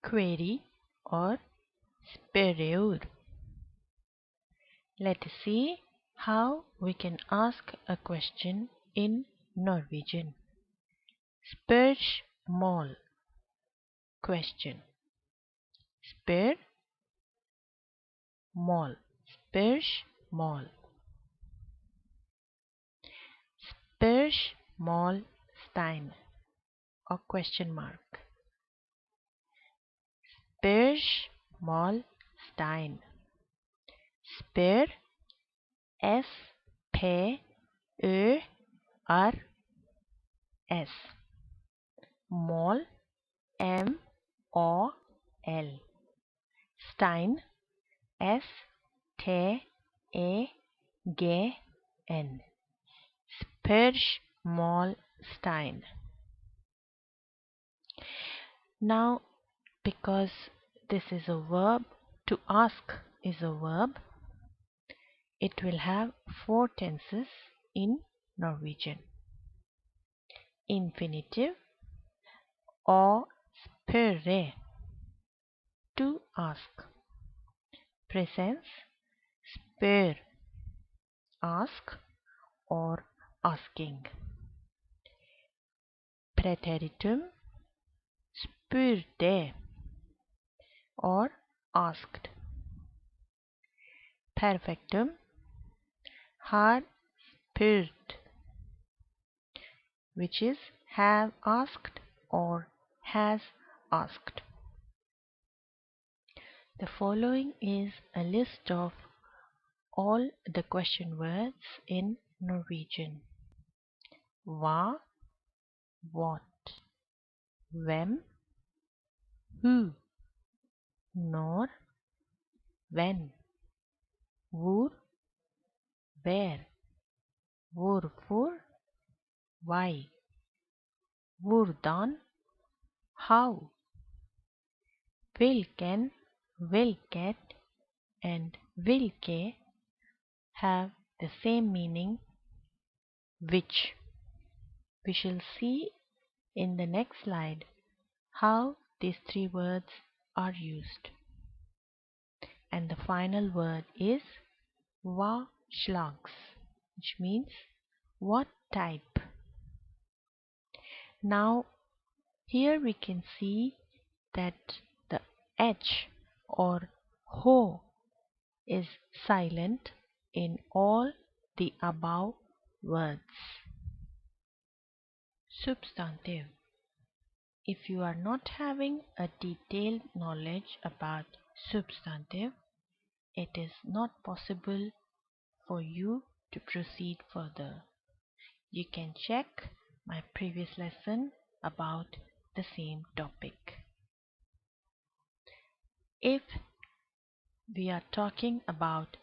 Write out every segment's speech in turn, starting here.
query or spørreur. Let us see how we can ask a question in Norwegian. Spørsmål, question. Spørsmål, spørsmål. Spørsmålstegn or question mark. Spørsmålstegn. Spør, S-P-Ø-R-S. Mål, M-A-L. Stein, S-T-E-G-N. Spørsmålstegn. Now, because this is a verb, to ask is a verb, it will have 4 tenses in Norwegian. Infinitive, å spørre, to ask. Presence, spør, ask or asking. Preteritum, spurte or asked. Perfectum, har spurt, which is have asked or has asked. The following is a list of all the question words in Norwegian. Hva, what, hvem, who, når, when, hvor, where, hvorfor, why, hvordan, how. Hvilken, hvilket, and hvilke have the same meaning, which. We shall see in the next slide how these 3 words are used. And the final word is hva slags, which means what type. Now, here we can see that the H or ho is silent in all the above words. Substantive. If you are not having a detailed knowledge about substantive, it is not possible for you to proceed further. You can check my previous lesson about the same topic. If we are talking about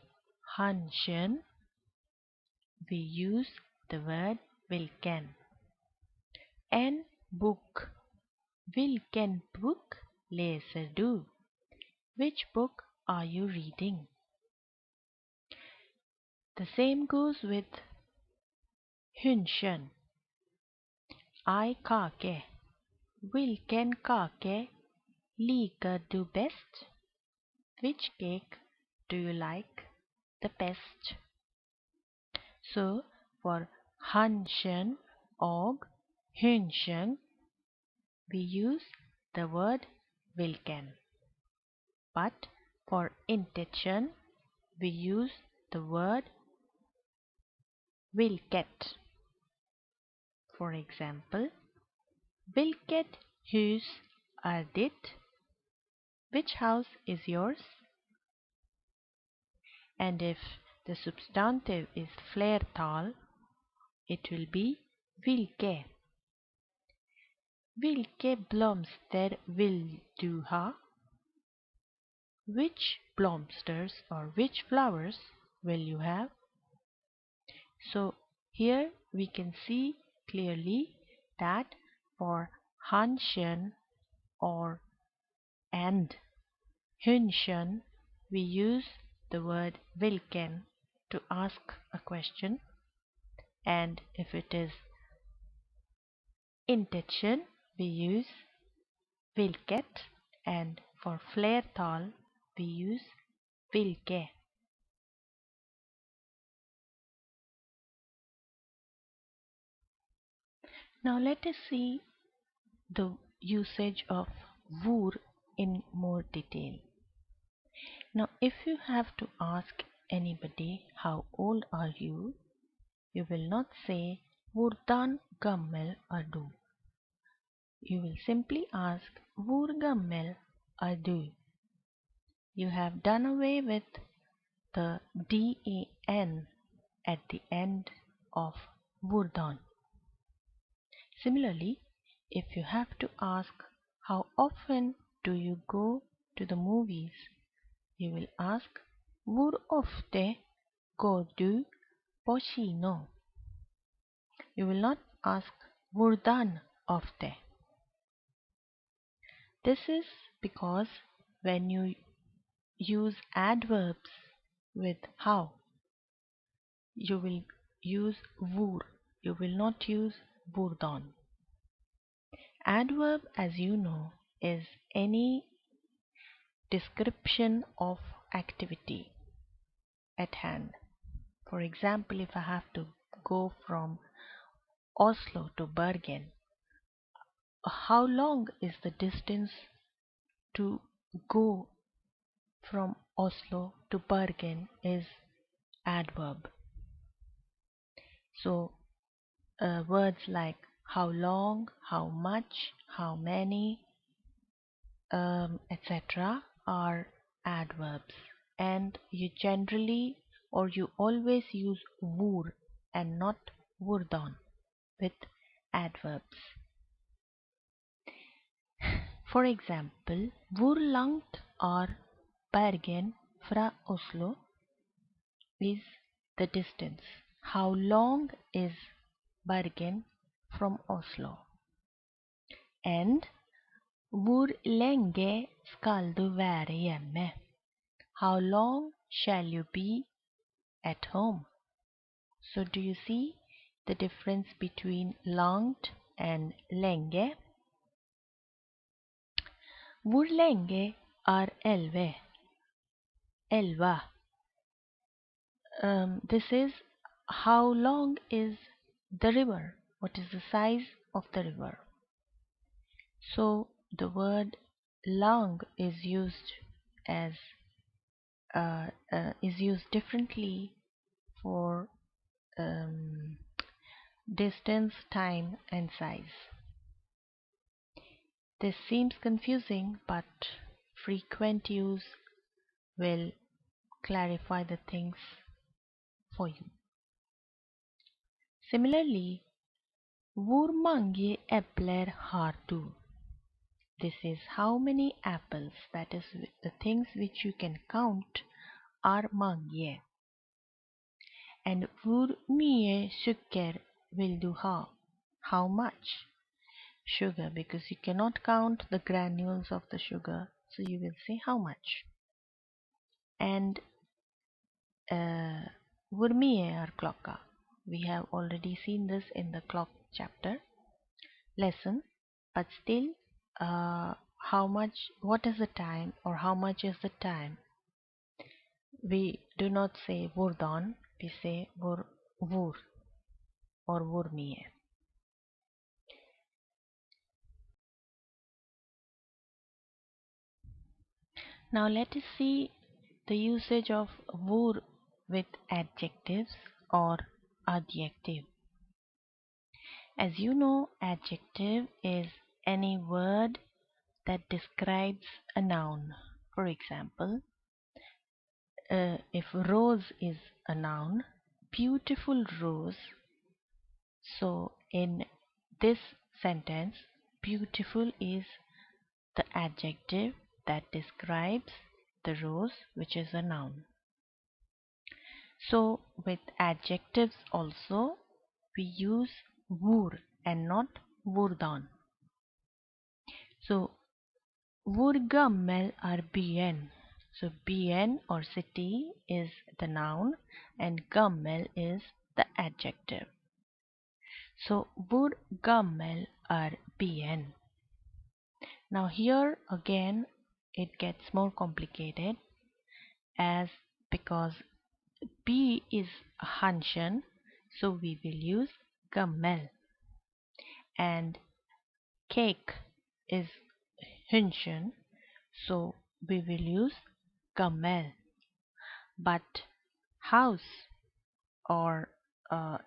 hvilken, we use the word hvilken. En book. Hvilken book leser du? Which book are you reading? The same goes with hvilken. Ei kake. Hvilken kake liker du best? Which cake do you like the best? So, for hvilken og hvilken, we use the word hvilken. But for intention, we use the word hvilket. For example, hvilket hus er ditt? Which house is yours? And if the substantive is flertal, it will be hvilke. Hvilke blomster vil du ha? Which blomsters or which flowers will you have? So here we can see clearly that for hvilken or and hvilken, we use the word hvilken to ask a question, and if it is intention, we use hvilket, and for flertal we use hvilket. Now let us see the usage of hvor in more detail. Now if you have to ask anybody how old are you, you will not say hvordan gammel er du. You will simply ask hvor gammel er du. You have done away with the dan at the end of hvordan. Similarly, if you have to ask how often do you go to the movies, you will ask hvor ofte går du på kino. You will not ask hvordan ofte. This is because when you use adverbs with how, you will use hvor. You will not use hvordan. Adverb, as you know, is any description of activity at hand. For example, if I have to go from Oslo to Bergen, how long is the distance to go from Oslo to Bergen is adverb. So words like how long, how much, how many, etc. are adverbs, and you generally or you always use hvor and not hvordan with adverbs. For example, hvor langt er Bergen fra Oslo is the distance. How long is Bergen from Oslo? And hvor lenge skal du være hjemme? How long shall you be at home? So do you see the difference between langt and lenge? Hvor lenge er elva? This is how long is the river? What is the size of the river? So the word lang is used as is used differently for distance, time, and size. This seems confusing, but frequent use will clarify the things for you. Similarly, hvor mange epler har du? This is how many apples, that is the things which you can count, are mange. And hvor mye sukker vil du ha? How much sugar? Because you cannot count the granules of the sugar, so you will say how much. And hvor mye er klokka? We have already seen this in the clock chapter lesson, but still, how much, what is the time, or how much is the time? We do not say hvordan, we say hvor or hvor mye. Now let us see the usage of hvor with adjectives or adjective. As you know, adjective is any word that describes a noun. For example, if rose is a noun, beautiful rose. So in this sentence, beautiful is the adjective that describes the rose, which is a noun. So with adjectives also, we use hvor and not hvordan. So hvor gammel er byen? So byen or city is the noun and gammel is the adjective. So hvor gammel er byen? Now here again it gets more complicated as because B is a Hanshen, so we will use gammel, and cake is Hühnchen, so we will use gammel. But house or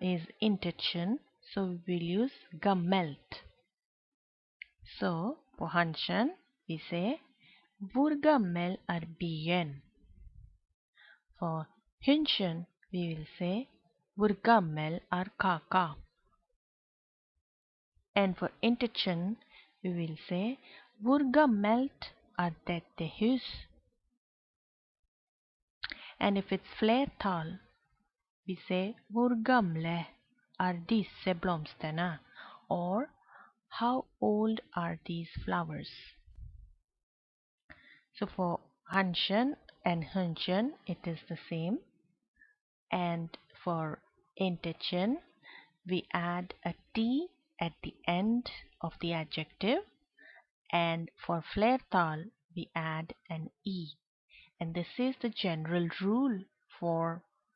is Intention, so we will use gammelt. So for Hanshen we say hvor gammel er bien. For Hühnchen we will say hvor gammel er kaka. And for Intention we will say hvor gammelt er dette hus. And if it's flertall, we say hvor gamle er disse blomsterne, or how old are these flowers. So for Hanshen and Hühnchen it is the same, and for Intention we add a T at the end of the adjective, and for flertall we add an E. And this is the general rule for